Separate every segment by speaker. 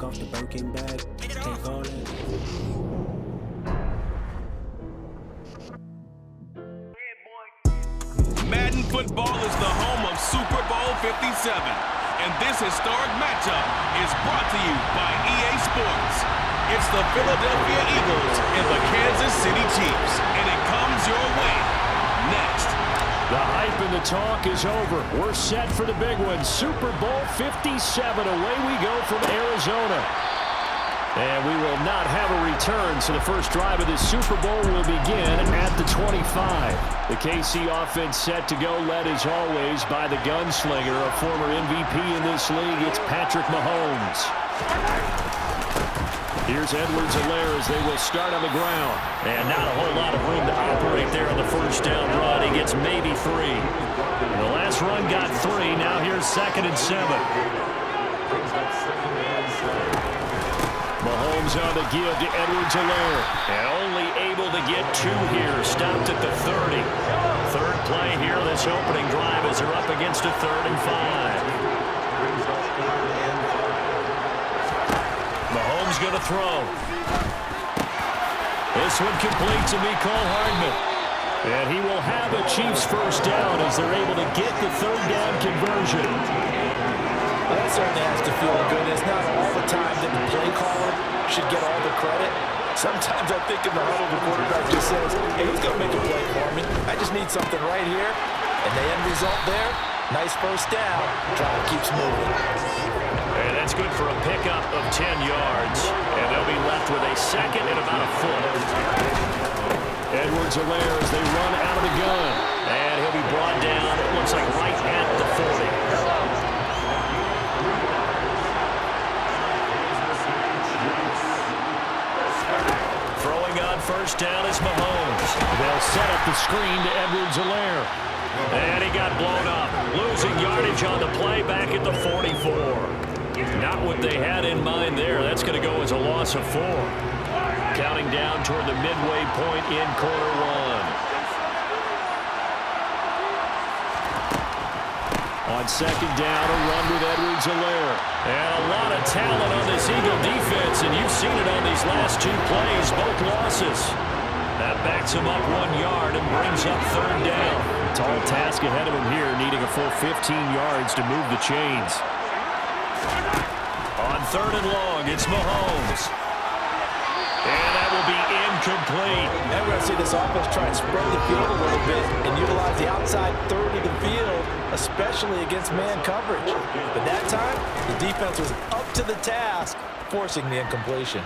Speaker 1: Take off the Birkin bag, take all that.
Speaker 2: Madden Football is the home of Super Bowl 57, and this historic matchup is brought to you by EA Sports. It's the Philadelphia Eagles and the Kansas City Chiefs, and it comes your way next.
Speaker 3: The hype and the talk is over. We're set for the big one. Super Bowl 57. Away we go from Arizona. And we will not have a return, so the first drive of this Super Bowl will begin at the 25. The KC offense set to go, led as always by the gunslinger, a former MVP in this league. It's Patrick Mahomes. Here's Edwards-Helaire as they will start on the ground. And not a whole lot of room to operate there on the first down run. He gets maybe 3. The last run got 3. Now here's 2nd and 7. Mahomes on the give to Edwards-Helaire. And only able to get 2 here. Stopped at the 30. Third play here this opening drive as they're up against a 3rd and 5. Mahomes going to throw. This one complete to Mecole Hardman. And he will have a Chiefs first down as they're able to get the 3rd down conversion.
Speaker 4: Well, that certainly has to feel good. It's not all the time that the play caller should get all the credit. Sometimes I think in the huddle, the quarterback just says, hey, who's going to make a play for me? I just need something right here. And the end result there, nice first down. Drive keeps moving.
Speaker 3: And that's good for a pickup of 10 yards. And they'll be left with a 2nd and about a foot. Edwards-Helaire as they run out of the gun. And he'll be brought down, it looks like right at the 40. First down is Mahomes. They'll set up the screen to Edwards-Helaire. And he got blown up. Losing yardage on the play back at the 44. Not what they had in mind there. That's going to go as a loss of 4. Counting down toward the midway point in quarter 1. On 2nd down, a run with Edwards-Helaire. And a lot of talent on this Eagle defense, and you've seen it on these last 2 plays, both losses. That backs him up 1 yard and brings up 3rd down. Tall task ahead of him here, needing a full 15 yards to move the chains. On 3rd and long, it's Mahomes. And that will be incomplete.
Speaker 4: And we're going to see this offense try and spread the field a little bit and utilize the outside third of the field, especially against man coverage. But that time, the defense was up to the task, forcing the incompletion.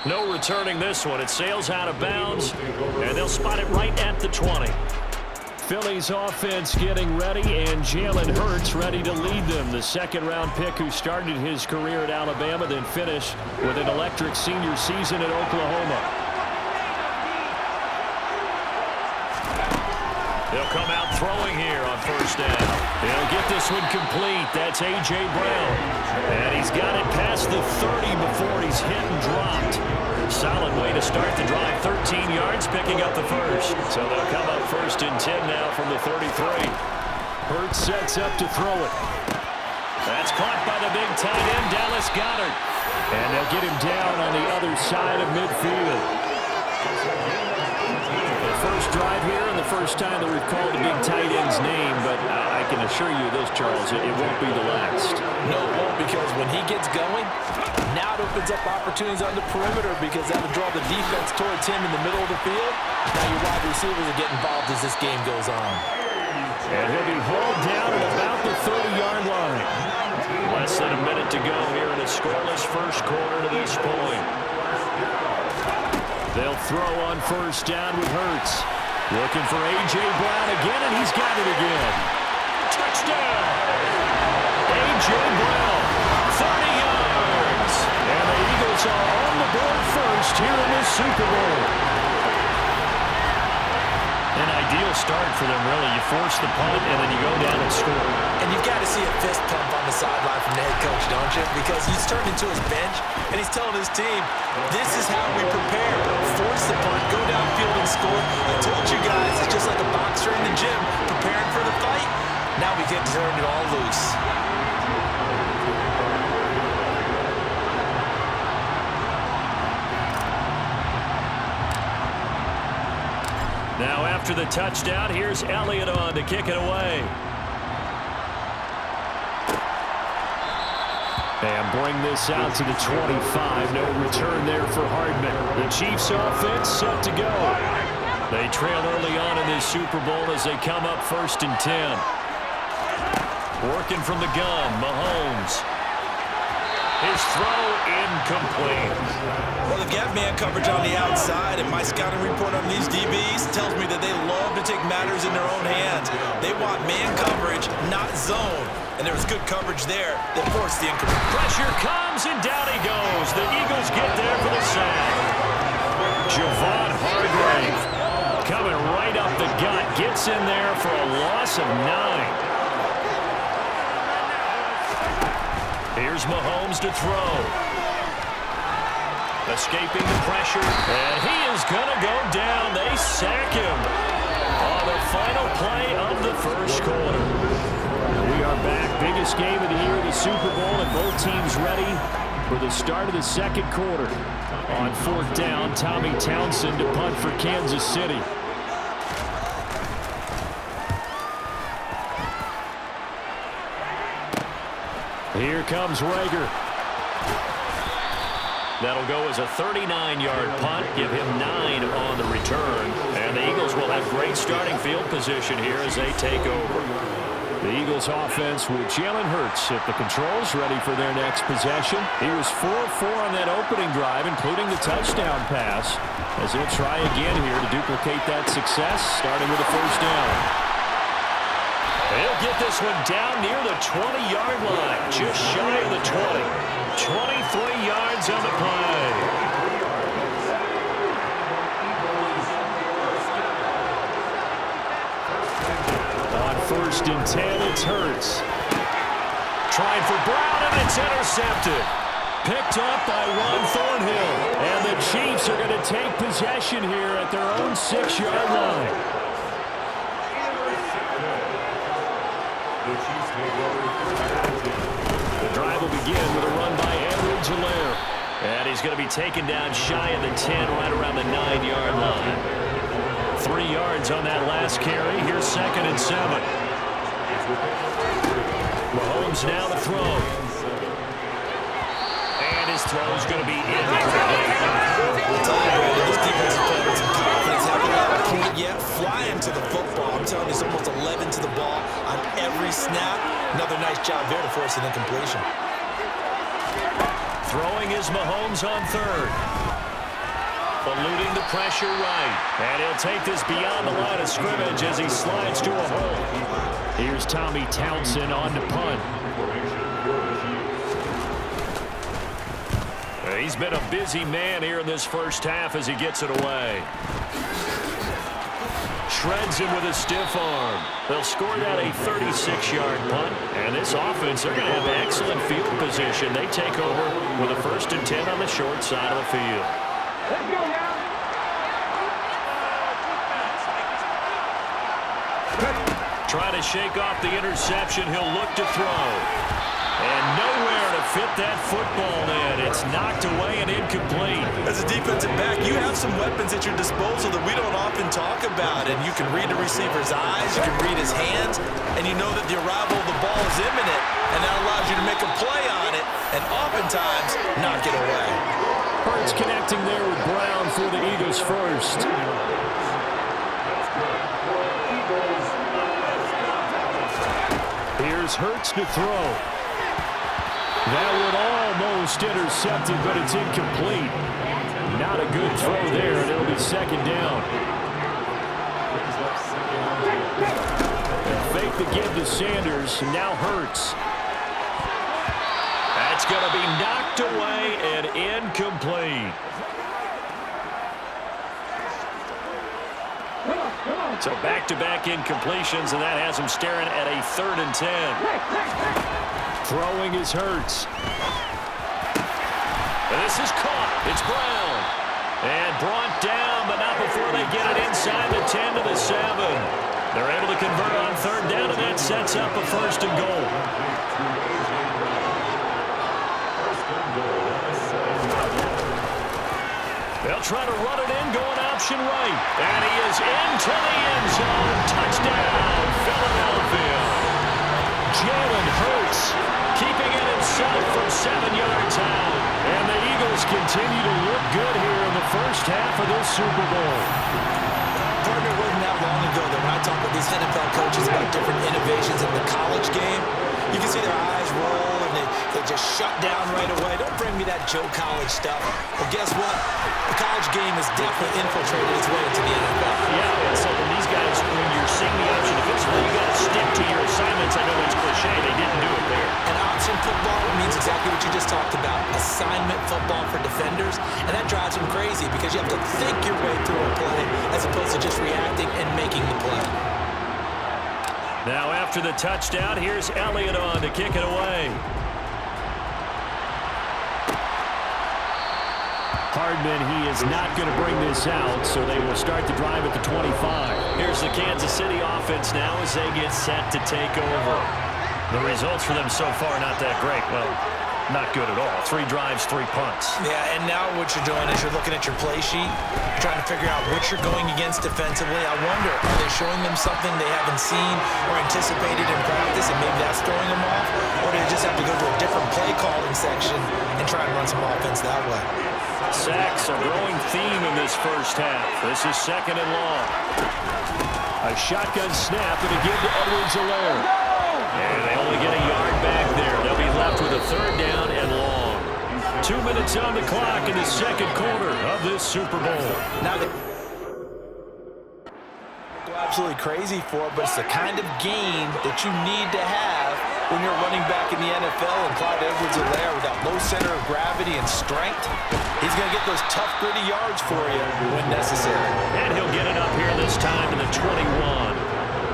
Speaker 3: No returning this one. It sails out of bounds, and they'll spot it right at the 20. Philly's offense getting ready, and Jalen Hurts ready to lead them. The 2nd-round pick who started his career at Alabama, then finished with an electric senior season at Oklahoma. They'll come out throwing here on first down. They'll get this one complete. That's A.J. Brown. And he's got it past the 30 before he's hit and dropped. Solid way to start the drive. 13 yards, picking up the first. So they'll come up 1st and 10 now from the 33. Hurts sets up to throw it. That's caught by the big tight end, Dallas Goedert. And they'll get him down on the other side of midfield. First drive here and the first time that we've called the big tight end's name, but I can assure you this, Charles, it won't be the last.
Speaker 4: No, it won't, because when he gets going, now it opens up opportunities on the perimeter because that'll draw the defense towards him in the middle of the field. Now your wide receivers will get involved as this game goes on.
Speaker 3: And he'll be hauled down at about the 30-yard line. Less than a minute to go here in a scoreless first quarter to this point. They'll throw on first down with Hurts. Looking for A.J. Brown again, and he's got it again. Touchdown! A.J. Brown, 30 yards. And the Eagles are on the board first here in this Super Bowl. An ideal start for them, really. You force the punt, and then you go down and score.
Speaker 4: And you've got to see a fist pump on the sideline from the head coach, don't you? Because he's turned into his bench, and he's telling his team, this is how we prepare. Force the punt, go downfield and score. I told you guys, it's just like a boxer in the gym preparing for the fight. Now we get to turn it all loose.
Speaker 3: Now after the touchdown, here's Elliott on to kick it away. And bring this out to the 25. No return there for Hardman. The Chiefs offense set to go. They trail early on in this Super Bowl as they come up 1st and 10. Working from the gun, Mahomes. His throw incomplete.
Speaker 4: Well, they've got man coverage on the outside, and my scouting report on these DBs tells me that they love to take matters in their own hands. They want man coverage, not zone. And there was good coverage there that forced the incomplete.
Speaker 3: Pressure comes, and down he goes. The Eagles get there for the sack. Javon Hargrave coming right up the gut. Gets in there for a loss of 9. Here's Mahomes to throw. Escaping the pressure, and he is going to go down. They sack him on the final play of the first quarter. We are back. Biggest game of the year, the Super Bowl, and both teams ready for the start of the second quarter. On 4th down, Tommy Townsend to punt for Kansas City. Here comes Rager. That'll go as a 39-yard punt, give him 9 on the return. And the Eagles will have great starting field position here as they take over. The Eagles offense with Jalen Hurts at the controls, ready for their next possession. He was 4 of 4 on that opening drive, including the touchdown pass, as he'll try again here to duplicate that success, starting with a 1st down. He'll get this one down near the 20-yard line, just shy of the 20. 23 yards on the play. On 1st and 10, it's Hurts. Trying for Brown, and it's intercepted. Picked up by Juan Thornhill. And the Chiefs are going to take possession here at their own 6-yard line. The drive will begin with a run by Edwards-Helaire. And he's going to be taken down shy of the 10, right around the 9-yard line. 3 yards on that last carry. Here's 2nd and 7. Mahomes now to throw. And his throw is going to be incomplete.
Speaker 4: This defensive player with some confidence, haven't got a point yet, flying to the football. I'm telling you, it's almost 11 to the ball on every snap. Another nice job there to force an incompletion.
Speaker 3: Throwing is Mahomes on 3rd. Eluding the pressure right. And he'll take this beyond the line of scrimmage as he slides to a hole. Here's Tommy Townsend on to punt. He's been a busy man here in this first half as he gets it away. Shreds him with a stiff arm. They'll score that a 36-yard punt. And this offense, they're going to have excellent field position. They take over with a 1st and 10 on the short side of the field. Trying to shake off the interception. He'll look to throw. And nowhere to fit that football in. It's knocked away and incomplete.
Speaker 4: As a defensive back, you have some weapons at your disposal that we don't often talk about. And you can read the receiver's eyes, you can read his hands, and you know that the arrival of the ball is imminent. And that allows you to make a play on it and oftentimes knock it away.
Speaker 3: Hurts connecting there with Brown for the Eagles first. Here's Hurts to throw. That one almost intercepted, but it's incomplete. Not a good throw there, and it'll be 2nd down. And fake the give to Sanders, now Hurts. That's going to be knocked away and incomplete. So back-to-back incompletions, and that has him staring at a 3rd and 10. Throwing is Hurts. And this is caught. It's Brown. And brought down, but not before they get it inside the 10 to the 7. They're able to convert on 3rd down, and that sets up a 1st and goal. They'll try to run it in, going out option right. And he is into the end zone. Touchdown, Philadelphia. Jalen Hurts keeping it himself from 7 yards out. And the Eagles continue to look good here in the first half of this Super Bowl.
Speaker 4: Partner, it wasn't that long ago that when I talk with these NFL coaches about different innovations in the college game, you can see their eyes roll and they just shut down right away. Don't bring me that Joe College stuff. Well, guess what? The college game has definitely infiltrated its way into the NFL.
Speaker 3: Yeah, and so when these guys, when you're seeing the option defensively, you got to stick to your assignments. I know it's cliche. They didn't do it there.
Speaker 4: And option football means exactly what you just talked about. Assignment football for defenders. And that drives them crazy because you have to think your way through a play as opposed to just reacting and making the play.
Speaker 3: Now after the touchdown, here's Elliott on to kick it away. Hardman, he is not going to bring this out, so they will start the drive at the 25. Here's the Kansas City offense now as they get set to take over. The results for them so far not that great. Well, not good at all. 3 drives, 3 punts.
Speaker 4: Yeah, and now what you're doing is you're looking at your play sheet, trying to figure out what you're going against defensively. I wonder, are they showing them something they haven't seen or anticipated in practice, and maybe that's throwing them off? Or do they just have to go to a different play calling section and try and run some offense that way?
Speaker 3: Sacks, a growing theme in this first half. This is 2nd and long. A shotgun snap and a give to Edwards-Helaire. And they only get a yard back there. They'll be left with a 3rd down and long. 2 minutes on the clock in the 2nd quarter of this Super Bowl.
Speaker 4: Now they go absolutely crazy for it, but it's the kind of game that you need to have when you're running back in the NFL. And Clyde Edwards-Helaire with that low center of gravity and strength, he's going to get those tough, gritty yards for you when necessary.
Speaker 3: And he'll get it up here this time in the 21.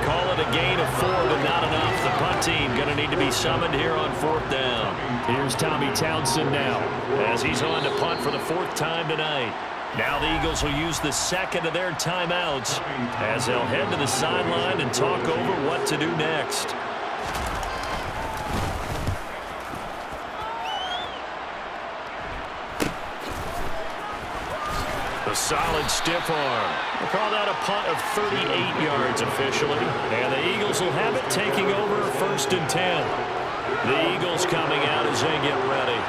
Speaker 3: Call it a gain of 4, but not enough. The punt team going to need to be summoned here on 4th down. Here's Tommy Townsend now as he's on to punt for the 4th time tonight. Now the Eagles will use the 2nd of their timeouts as they'll head to the sideline and talk over what to do next. A solid stiff arm. We'll call that a punt of 38 yards officially. And the Eagles will have it taking over 1st and 10. The Eagles coming out as they get ready.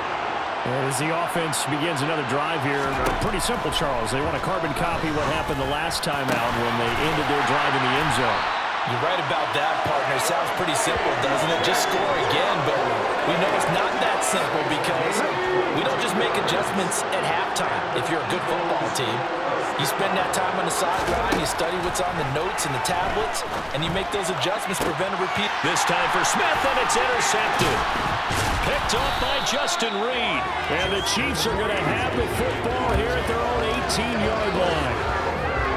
Speaker 3: As the offense begins another drive here, pretty simple, Charles. They want to carbon copy what happened the last time out when they ended their drive in the end zone.
Speaker 4: You're right about that, partner. It sounds pretty simple, doesn't it? Just score again, but we know it's not that simple because we don't just make adjustments at halftime. If you're a good football team, you spend that time on the sideline, you study what's on the notes and the tablets, and you make those adjustments, prevent a repeat.
Speaker 3: This time for Smith, and it's intercepted. Picked off by Justin Reed. And the Chiefs are going to have the football here at their own 18-yard line.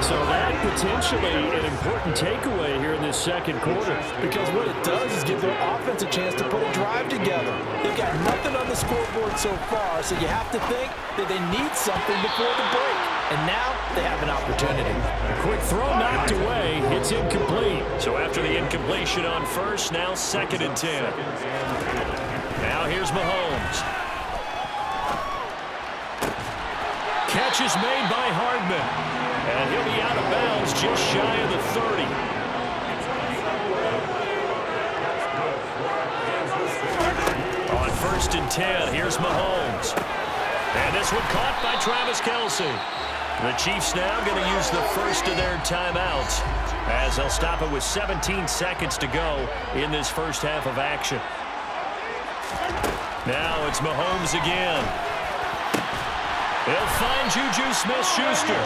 Speaker 3: So that potentially an important takeaway here in this 2nd quarter.
Speaker 4: Because what it does is give their offense a chance to put a drive together. They've got nothing on the scoreboard so far, so you have to think that they need something before the break. And now they have an opportunity.
Speaker 3: A quick throw knocked away. It's incomplete. So after the incompletion on 1st, now 2nd and 10. Now here's Mahomes. Catch is made by Hardman. And he'll be out of bounds just shy of the 30. On 1st and 10, here's Mahomes. And this one caught by Travis Kelce. The Chiefs now going to use the 1st of their timeouts as they'll stop it with 17 seconds to go in this first half of action. Now it's Mahomes again. He'll find Juju Smith-Schuster.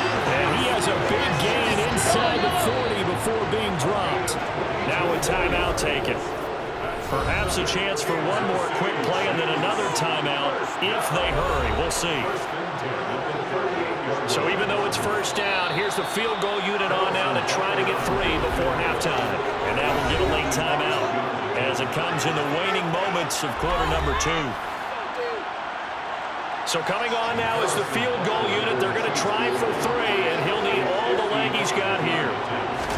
Speaker 3: And he has a big gain inside the 40 before being dropped. Now a timeout taken. Perhaps a chance for one more quick play and then another timeout if they hurry. We'll see. So even though it's 1st down, here's the field goal unit on now to try to get 3 before halftime. And that will get a late timeout as it comes in the waning moments of quarter number 2. So coming on now is the field goal unit. They're going to try for 3, and he'll need all the leg he's got here.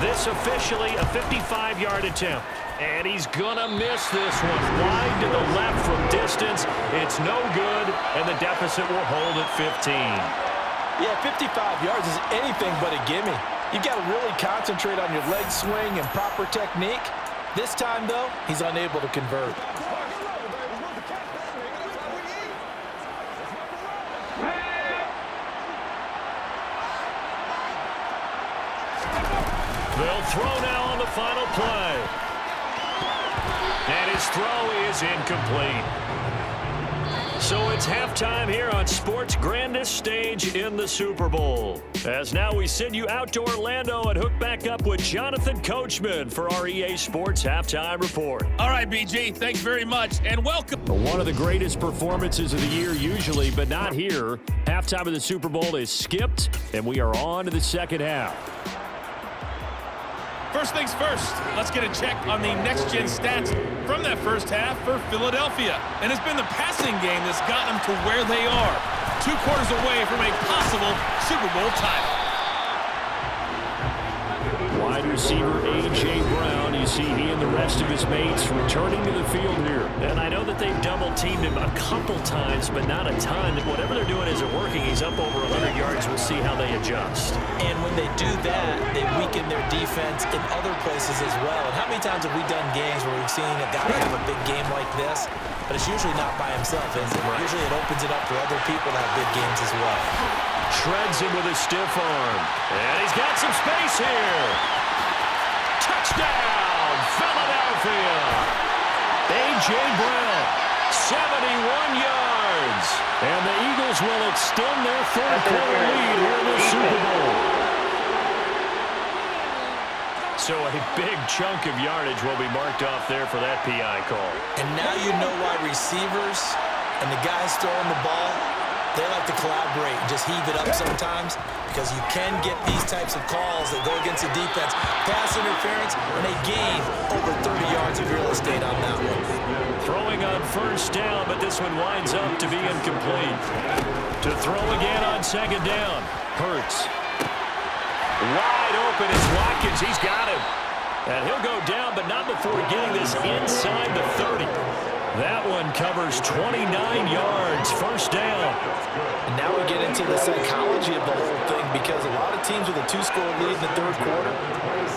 Speaker 3: This officially a 55-yard attempt. And he's going to miss this one. Wide to the left from distance. It's no good, and the deficit will hold at 15.
Speaker 4: Yeah, 55 yards is anything but a gimme. You've got to really concentrate on your leg swing and proper technique. This time, though, he's unable to convert.
Speaker 3: They'll throw now on the final play. And his throw is incomplete. So it's halftime here on sports' grandest stage in the Super Bowl. As now we send you out to Orlando and hook back up with Jonathan Coachman for our EA Sports Halftime Report.
Speaker 2: All right, BJ, thanks very much, and welcome.
Speaker 3: One of the greatest performances of the year usually, but not here. Halftime of the Super Bowl is skipped, and we are on to the second half.
Speaker 2: First things first, let's get a check on the next-gen stats from that first half for Philadelphia. And it's been the passing game that's gotten them to where they are, 2 quarters away from a possible Super Bowl title.
Speaker 3: Wide receiver A.J. Brown, you see he and the rest of his mates returning to the field here. And I know that they've double-teamed him a couple times, but not a ton. Whatever they're doing isn't working. He's up over 100 yards. We'll see how they adjust.
Speaker 4: And when they do that, they weaken their defense in other places as well. And how many times have we done games where we've seen a guy have a big game like this? But it's usually not by himself, is it? Right. Usually it opens it up for other people to have big games as well.
Speaker 3: Shreds him with a stiff arm. And he's got some space here. Touchdown, Philadelphia. A.J. Brown, 71 yards. And the Eagles will extend their third-quarter lead here in the Super Bowl. So a big chunk of yardage will be marked off there for that PI call.
Speaker 4: And now you know why receivers and the guys throwing the ball, they like to collaborate and just heave it up sometimes, because you can get these types of calls that go against the defense. Pass interference, and they gain over 30 yards of real estate on that one.
Speaker 3: Throwing on first down, but this one winds up to be incomplete. To throw again on second down. Hurts. Wide open is Watkins. He's got him. And he'll go down, but not before getting this inside the 30. That one covers 29 yards, first down.
Speaker 4: And now we get into the psychology of the whole thing, because a lot of teams with a 2-score lead in the third quarter,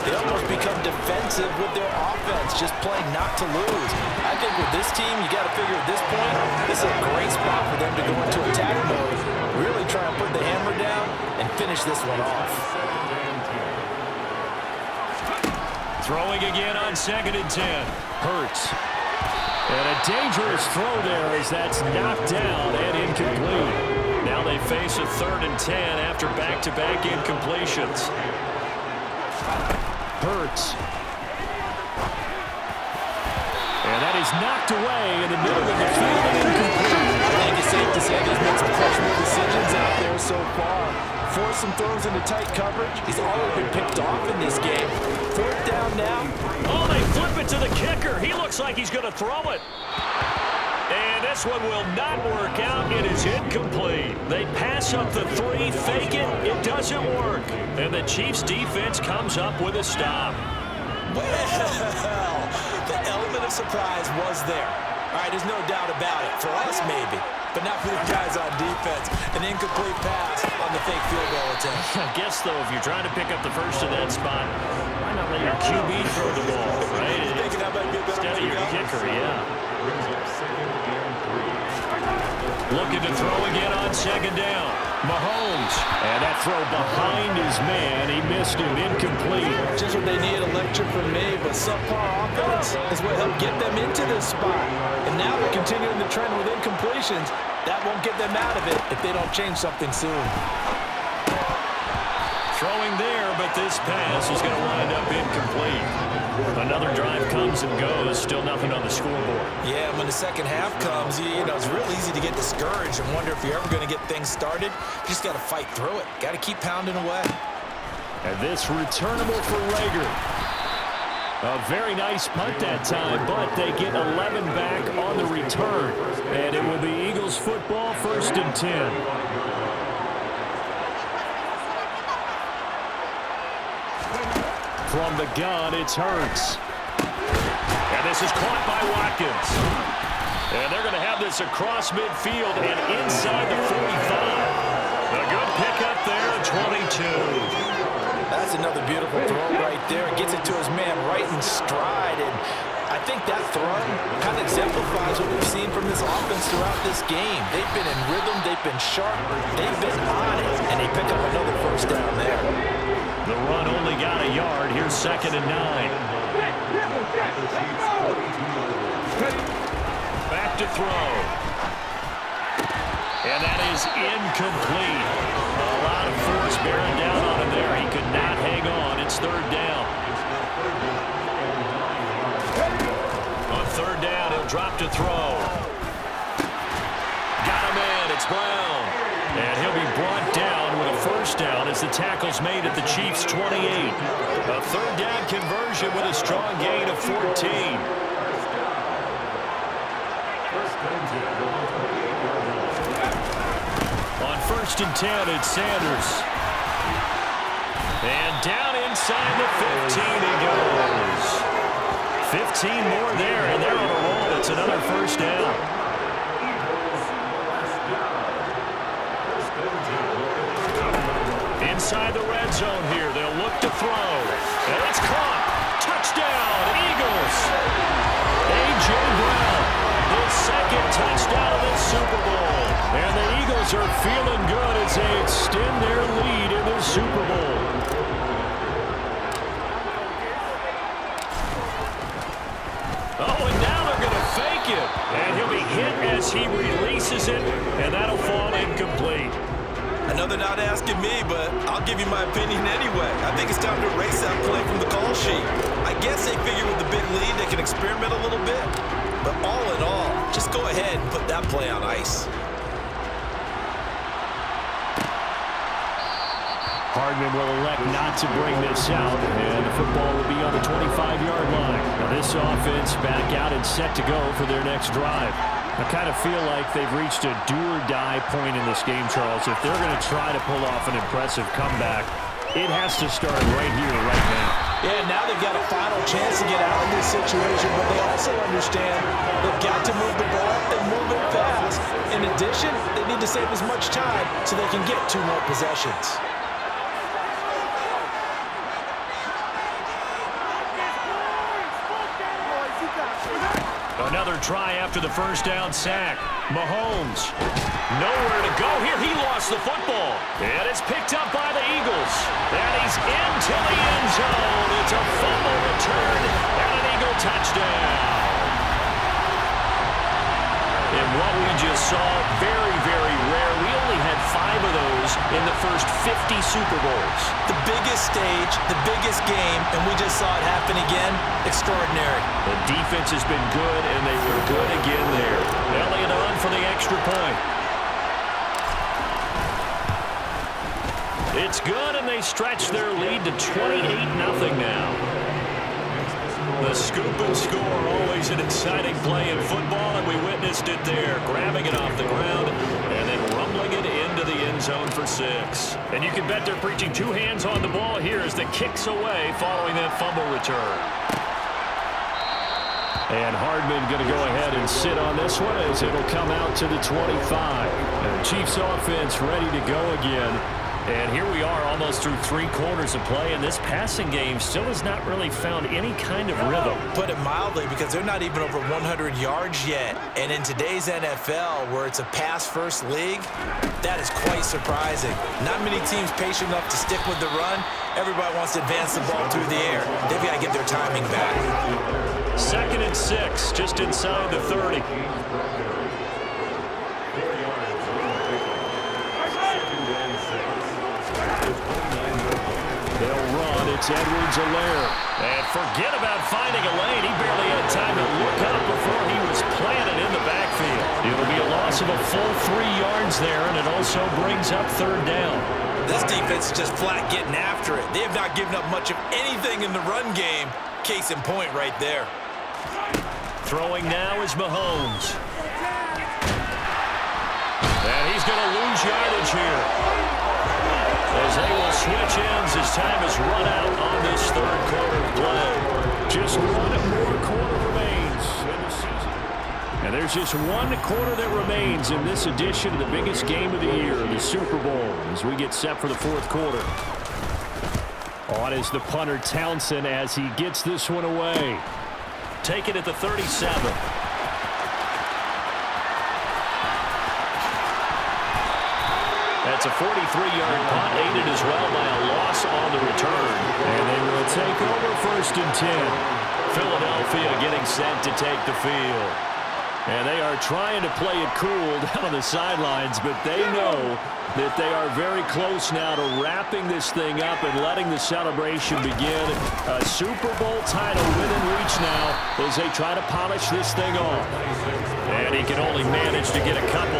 Speaker 4: they almost become defensive with their offense, just playing not to lose. I think with this team, you got to figure at this point, this is a great spot for them to go into attack mode, really try and put the hammer down and finish this one off.
Speaker 3: Throwing again on 2nd and 10. Hurts. And a dangerous throw there as that's knocked down and incomplete. Now they face a 3rd and 10 after back-to-back incompletions. Hurts. And that is knocked away in the middle of the field and incomplete.
Speaker 4: I think it's safe to say there's been some questionable decisions out there so far. Force some throws into tight coverage. He's already been picked off in this game. 4th down now.
Speaker 3: Oh, they flip it to the kicker. He looks like he's going to throw it. And this one will not work out. It is incomplete. They pass up the 3, fake it. It doesn't work. And the Chiefs' defense comes up with a stop.
Speaker 4: Well, the element of surprise was there. All right, there's no doubt about it. For us, maybe. But not for the guys on defense. An incomplete pass on the fake field goal attempt.
Speaker 3: I guess, though, if you're trying to pick up the first in that spot, why not let your QB throw the ball, right?
Speaker 4: Thinking that might be a better
Speaker 3: Instead of your kicker, yeah. Looking to throw again on 2nd down. Mahomes. And that throw behind his man. He missed it. Incomplete.
Speaker 4: Just what they need, a lecture from me, but subpar offense is what helped get them into this spot. And now they're continuing the trend with incompletions. That won't get them out of it if they don't change something soon.
Speaker 3: Throwing there, but this pass is going to wind up incomplete. Another drive comes and goes. Still nothing on the scoreboard.
Speaker 4: Yeah, when the second half comes, you know, it's real easy to get discouraged and wonder if you're ever going to get things started. You just got to fight through it. Got to keep pounding away.
Speaker 3: And this returnable for Rager. A very nice punt that time, but they get 11 back on the return. And it will be Eagles football, 1st and 10. From the gun, it's Hurts. And this is caught by Watkins. And they're going to have this across midfield and inside the 45. A good pickup
Speaker 4: beautiful throw right there. Gets it to his man right in stride. And I think that throw kind of exemplifies what we've seen from this offense throughout this game. They've been in rhythm. They've been sharp. They've been on it. And they pick up another first down there.
Speaker 3: The run only got a yard. Here's 2nd and 9. Back to throw. And that is incomplete. A lot of force bearing down on him there. He could not hang on. It's 3rd down. On 3rd down, he'll drop to throw. Got him in. It's Brown. And he'll be brought down with a first down as the tackle's made at the Chiefs' 28. A 3rd down conversion with a strong gain of 14. On 1st and 10, it's Sanders. And down inside the 15 he goes. 15 more there, and they're on a roll. It's another first down. Inside the red zone here, they'll look to throw. And it's caught. Touchdown, Eagles. A.J. Brown, his 2nd touchdown of the Super Bowl. And the Eagles are feeling good as they extend their lead in the Super Bowl. Oh, and now they're going to fake it. And he'll be hit as he releases it, and that'll fall incomplete.
Speaker 4: I know they're not asking me, but I'll give you my opinion anyway. I think it's time to erase that play from the call sheet. I guess they figure with the big lead they can experiment a little bit. But all in all, just go ahead and put that play on ice.
Speaker 3: Hardman will elect not to bring this out, and the football will be on the 25-yard line. Now this offense back out and set to go for their next drive. I kind of feel like they've reached a do-or-die point in this game, Charles. If they're going to try to pull off an impressive comeback, it has to start right here, right now.
Speaker 4: Yeah, now they've got a final chance to get out of this situation, but they also understand they've got to move the ball and move it fast. In addition, they need to save as much time so they can get 2 more possessions.
Speaker 3: Another try after the first down sack. Mahomes, nowhere to go here. He lost the football. And it's picked up by the Eagles. And he's into the end zone. It's a fumble return and an Eagle touchdown. And what we just saw, very, very rare. We only had 5 of those in the first 50 Super Bowls.
Speaker 4: The biggest stage, the biggest game, and we just saw it happen again. Extraordinary.
Speaker 3: The defense has been good, and they were good again there. Elliott on for the extra point. It's good, and they stretch their lead to 28-0 now. The scoop and score, always an exciting play in football, and we witnessed it there. Grabbing it off the ground and then rumbling it into the end zone for 6. And you can bet they're preaching 2 hands on the ball here as the kick's away following that fumble return. And Hardman going to go ahead and sit on this one as it'll come out to the 25. And the Chiefs offense ready to go again. And here we are almost through 3 quarters of play, and this passing game still has not really found any kind of rhythm.
Speaker 4: Put it mildly, because they're not even over 100 yards yet. And in today's NFL, where it's a pass-first league, that is quite surprising. Not many teams patient enough to stick with the run. Everybody wants to advance the ball through the air. They've got to get their timing back.
Speaker 3: 2nd and 6, just inside the 30. They'll run. It's Edwards-Helaire. And forget about finding a lane. He barely had time to look up before he was planted in the backfield. It'll be a loss of a full 3 yards there, and it also brings up 3rd down.
Speaker 4: This defense is just flat getting after it. They have not given up much of anything in the run game. Case in point right there.
Speaker 3: Throwing now is Mahomes. And he's going to lose yardage here, as they will switch ends as time is run out on this 3rd quarter play. Just 1 more quarter remains in the season. And there's just 1 quarter that remains in this edition of the biggest game of the year, the Super Bowl, as we get set for the 4th quarter. On is the punter, Townsend, as he gets this one away. Take it at the 37. That's a 43-yard punt, aided as well by a loss on the return. And they will take over 1st and 10. Philadelphia getting set to take the field. And they are trying to play it cool down on the sidelines, but they know that they are very close now to wrapping this thing up and letting the celebration begin. A Super Bowl title within reach now as they try to polish this thing off. And he can only manage to get a couple.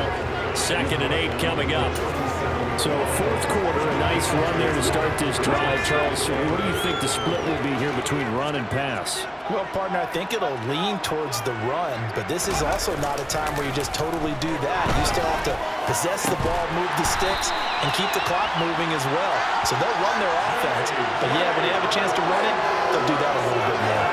Speaker 3: 2nd and 8 coming up. So 4th quarter, a nice run there to start this drive. Charles, what do you think the split will be here between run and pass?
Speaker 4: Well, partner, I think it'll lean towards the run, but this is also not a time where you just totally do that. You still have to possess the ball, move the sticks, and keep the clock moving as well. So they'll run their offense, but yeah, when they have a chance to run it, they'll do that a little bit more.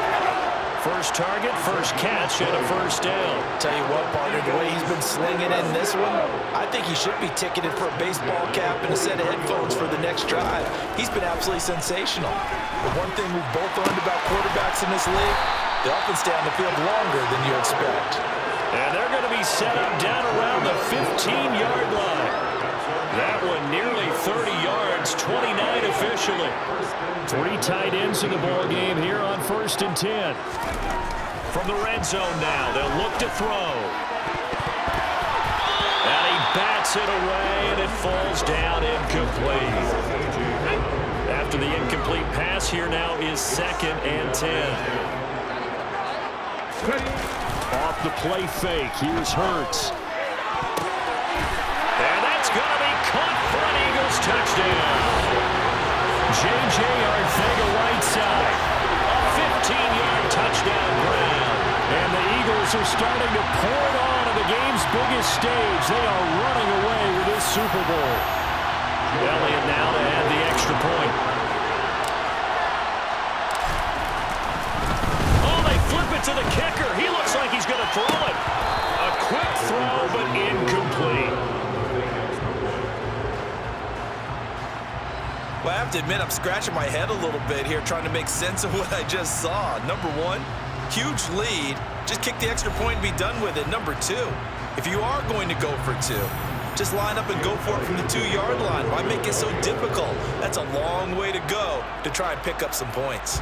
Speaker 3: First target, first catch, and a 1st down.
Speaker 4: Tell you what, partner, the way he's been slinging in this one, I think he should be ticketed for a baseball cap and a set of headphones for the next drive. He's been absolutely sensational. The one thing we've both learned about quarterbacks in this league, they often stay on the field longer than you expect.
Speaker 3: And they're going to be set up down around the 15-yard line. That one nearly 30 yards, 29 officially. 3 tight ends in the ball game here on 1st and 10. From the red zone now, they'll look to throw. And he bats it away, and it falls down incomplete. After the incomplete pass, here now is 2nd and 10. Off the play fake, here's Hurts. And that's going to be caught for an Eagles touchdown. J.J. Arcega-Whiteside, a 15-yard touchdown grab. And the Eagles are starting to pour it on at the game's biggest stage. They are running away with this Super Bowl. Elliott now to add the extra point. Oh, they flip it to the kicker. He looks like he's going to throw it. A quick throw, but incomplete.
Speaker 4: Well, I have to admit, I'm scratching my head a little bit here trying to make sense of what I just saw. Number 1, huge lead. Just kick the extra point and be done with it. Number 2, if you are going to go for 2, just line up and go for it from the 2-yard line. Why make it so difficult? That's a long way to go to try and pick up some points.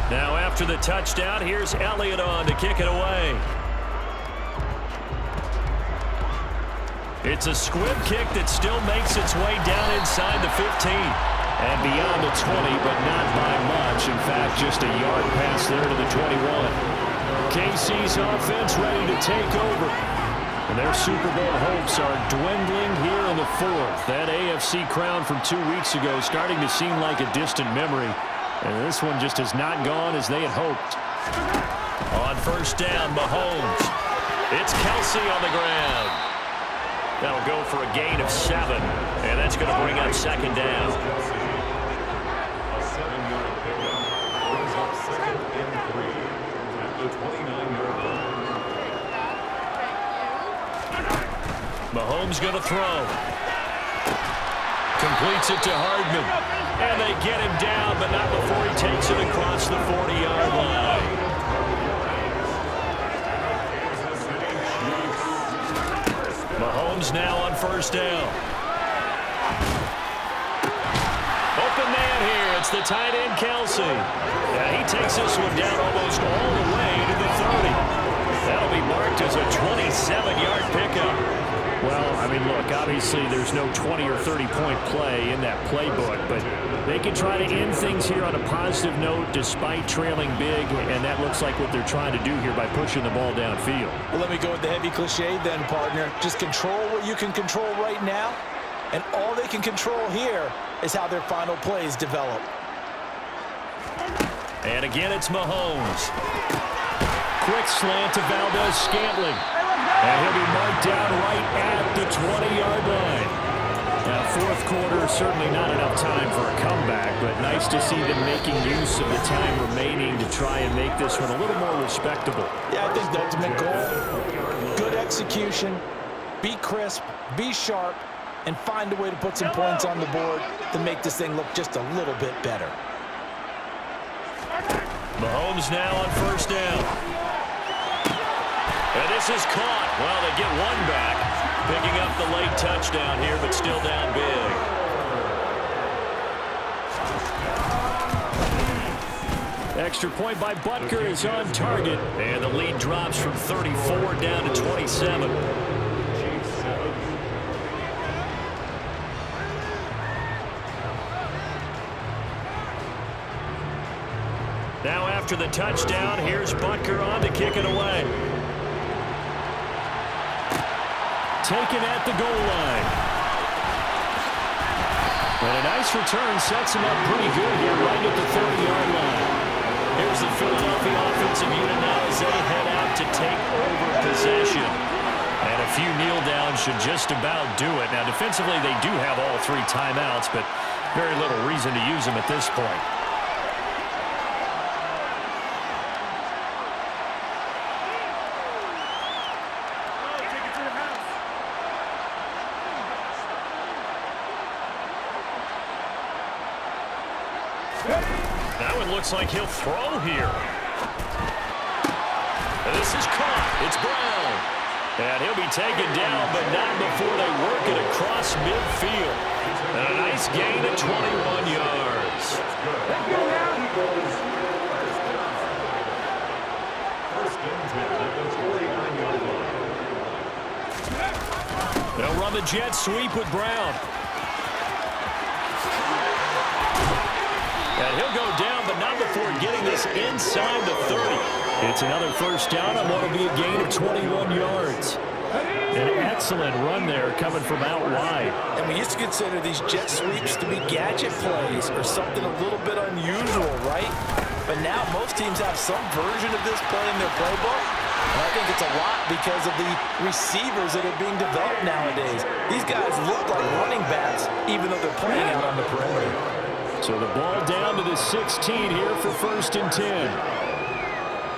Speaker 3: Now after the touchdown, here's Elliott on to kick it away. It's a squib kick that still makes its way down inside the 15. And beyond the 20, but not by much. In fact, just a yard pass there to the 21. KC's offense ready to take over. And their Super Bowl hopes are dwindling here in the 4th. That AFC crown from 2 weeks ago starting to seem like a distant memory. And this one just has not gone as they had hoped. On 1st down, Mahomes. It's Kelsey on the ground. That'll go for a gain of 7. And that's going to bring up 2nd down. Mahomes going to throw. Completes it to Hardman. And they get him down, but not before he takes it across the 40-yard line. Mahomes now on 1st down. Open man here. It's the tight end, Kelsey. Yeah, he takes this one down almost all the way to the 30. That'll be marked as a 27-yard pickup. Well, I mean, look, obviously there's no 20 or 30-point play in that playbook, but they can try to end things here on a positive note despite trailing big, and that looks like what they're trying to do here by pushing the ball downfield.
Speaker 4: Well, let me go with the heavy cliche then, partner. Just control what you can control right now, and all they can control here is how their final plays develop.
Speaker 3: And again, it's Mahomes. Quick slant to Valdez-Scantling. And he'll be marked down right at the 20-yard line. Now fourth quarter, certainly not enough time for a comeback, but nice to see them making use of the time remaining to try and make this one a little more respectable.
Speaker 4: Yeah, I think the ultimate goal, good execution, be crisp, be sharp, and find a way to put some points on the board to make this thing look just a little bit better.
Speaker 3: Mahomes now on first down. And this is caught. Well, they get one back. Picking up the late touchdown here, but still down big. Extra point by Butker is on target. And the lead drops from 34 down to 27. Now after the touchdown, here's Butker on to kick it away. Taken at the goal line. And a nice return sets him up pretty good here right at the 30-yard line. Here's the Philadelphia offensive unit now as they head out to take over possession. And a few kneel downs should just about do it. Now defensively they do have all three timeouts, but very little reason to use them at this point. Now it looks like he'll throw here. And this is caught. It's Brown. And he'll be taken down, but not before they work it across midfield. And a nice gain of 21 yards. They'll run the jet sweep with Brown. And he'll go down, but not before getting this inside the 30. It's another first down on what will be a gain of 21 yards. An excellent run there coming from out wide.
Speaker 4: And we used to consider these jet sweeps to be gadget plays or something a little bit unusual, right? But now most teams have some version of this play in their playbook. And I think it's a lot because of the receivers that are being developed nowadays. These guys look like running backs, even though they're playing out on the perimeter.
Speaker 3: So the ball down to the 16 here for 1st and 10.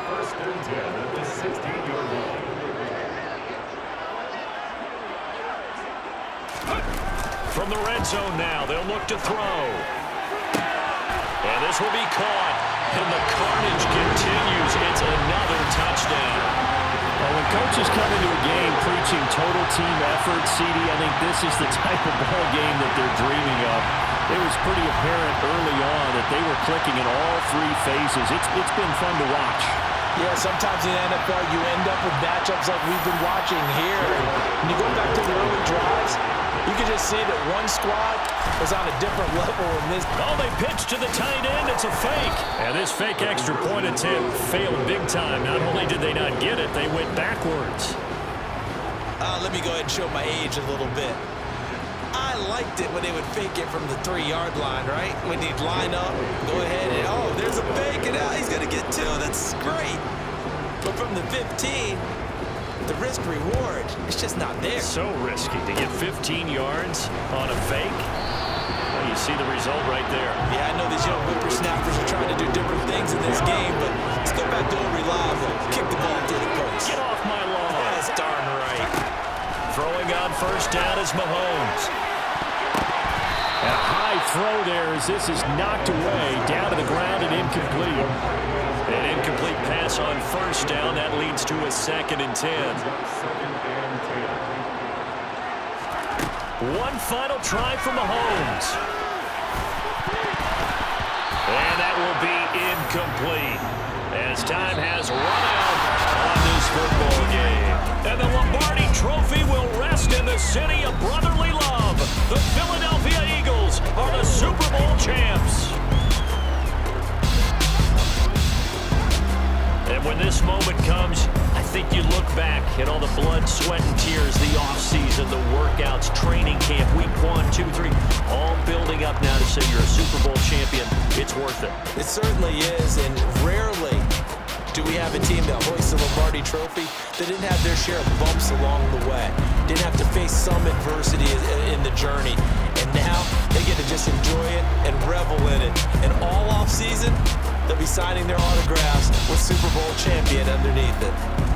Speaker 5: 1st and 10 at the 16-yard line.
Speaker 3: From the red zone now, they'll look to throw. And this will be caught. And the carnage continues. It's another touchdown. Well, when coaches come into a game preaching total team effort, CD, I think this is the type of ball game that they're dreaming of. It was pretty apparent early on that they were clicking in all three phases. It's been fun to watch.
Speaker 4: Yeah, sometimes in the NFL you end up with matchups like we've been watching here. When you go back to the early drives, you can just see that one squad was on a different level in this.
Speaker 3: Oh, they pitched to the tight end. It's a fake. And this fake extra point attempt failed big time. Not only did they not get it, they went backwards.
Speaker 4: Let me go ahead and show my age a little bit. I liked it when they would fake it from the 3-yard line, right? When he'd line up, go ahead, and oh, there's a fake, and he's going to get 2. That's great. But from the 15, the risk-reward, it's just not there.
Speaker 3: So risky to get 15 yards on a fake. Well, you see the result right there.
Speaker 4: Yeah, I know these young whippersnappers are trying to do different things in this game, but let's go back to old reliable. Kick the ball through the post.
Speaker 3: Get off my lawn.
Speaker 4: That's darn right.
Speaker 3: Throwing on first down is Mahomes. And a high throw there as this is knocked away, down to the ground and incomplete. An incomplete pass on first down. That leads to a 2nd and 10. One final try for Mahomes. And that will be incomplete as time has run out on this football game. And the Lombardi Trophy will rest in the city of brotherly love. The Philadelphia Eagles are the Super Bowl champs. And when this moment comes, I think you look back at all the blood, sweat, and tears, the offseason, the workouts, training camp, week 1, 2, 3, all building up now to say you're a Super Bowl champion. It's worth it.
Speaker 4: It certainly is, and rarely do we have a team that hoists the Lombardi Trophy that didn't have their share of bumps along the way, didn't have to face some adversity in the journey, and they get to just enjoy it and revel in it. And all off season, they'll be signing their autographs with Super Bowl champion underneath it.